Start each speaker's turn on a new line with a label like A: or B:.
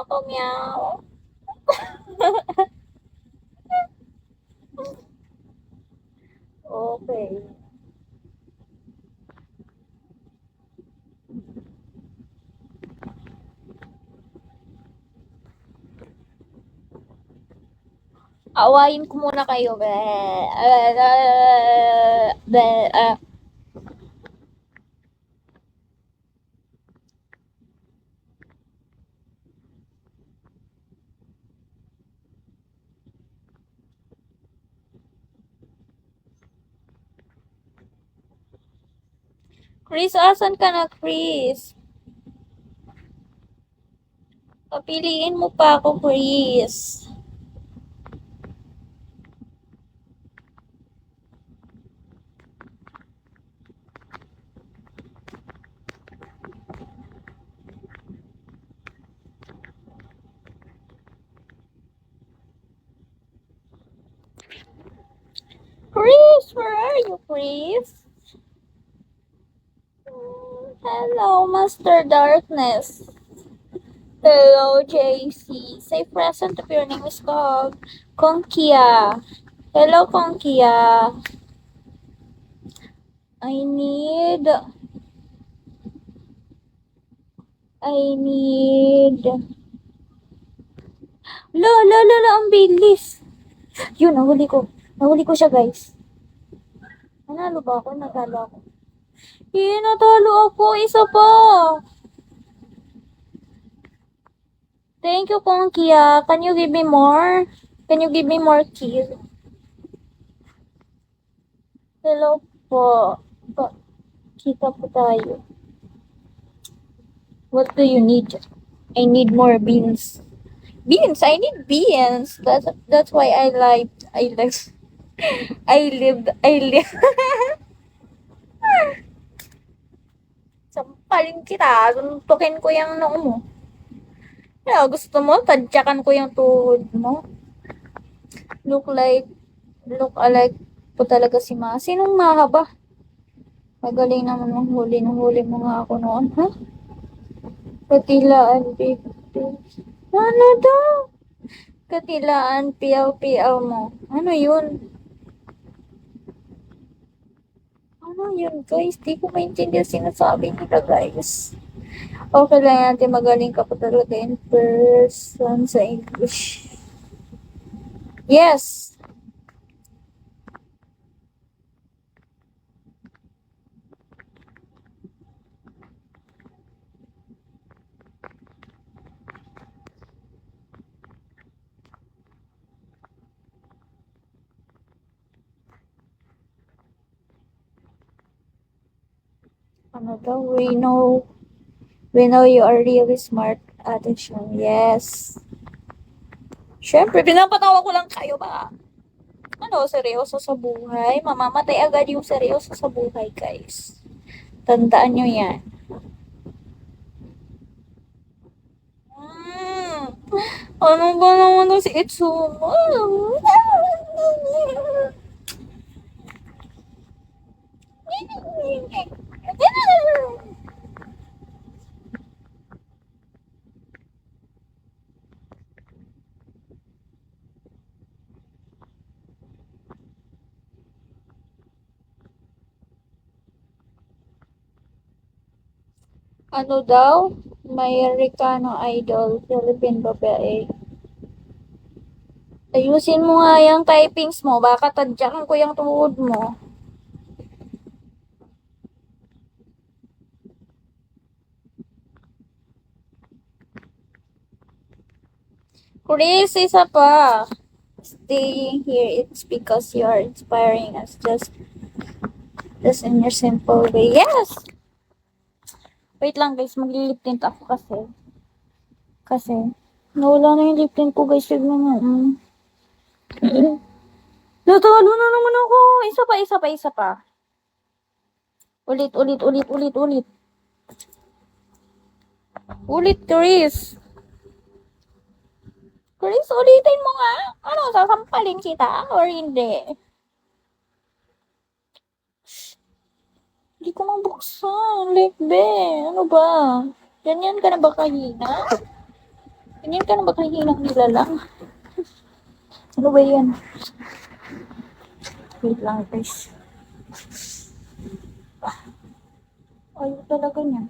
A: ako, meow. Okay. Awayin ko muna kayo. Chris, asan ka na, Chris? Papiliin mo pa ako, Chris. Chris, where are you, Chris? Hello, Master Darkness. Hello, JC. Say present if your name is called Konkia. Hello, Konkia. I need... La, ang bilis. Yun, nahuli ko. Nahuli ko siya, guys. Nanalo ba ako? Natalo ako. Natalo ako. Isa pa. Thank you, Konkia. Can you give me more? Can you give me more kill? Hello po. Kita po tayo. What do you need? I need more beans. Beans! I need beans! That's why I lived. Sampalin kita. Tuntukin ko yung noo mo. Gusto mo? Tadyakan ko yung tuhod mo. Look alike po talaga si Ma. Sinong Ma ba? Magaling naman huli mo nga ako noon, ha? Katilaan, baby. Ano daw? Katilaan, piyaw-piyaw mo. Ano yun? Ano yun, guys? Di ko maintindihan sinasabi nila, guys. Okay lang natin, magaling ka pa talaga in person sa English. Yes! Ano daw? We know you are really smart, Ate Sean. Yes. Siyempre, pinapatawa ko lang kayo ba? Ano, seryoso sa buhay? Mamamatay agad yung seryoso sa buhay, guys. Tandaan nyo yan. Ano ba naman to si Itsumo? Ano daw? May Recano Idol, Philippine babae. Ayusin mo nga yung typings mo, baka tadyakan ko yung tuhod mo. Chris, isa pa. Staying here, it's because you are inspiring us just in your simple way. Yes! Wait lang guys, maglilip tint ako kasi nawala na yung lip tint ko guys. Tignan mo. Natalo na naman ako. Isa pa. Ulit. Ulit, Chris. Chris, ulitin mo nga. Ano, sasampalin kita or hindi? Hindi ko mabuksan. Like, be. Ano ba? Ganyan ka na ba kahina? Tingin ka na ba kahinang nila lang? Ano ba yan? Wait lang guys. Ayaw talaga niya.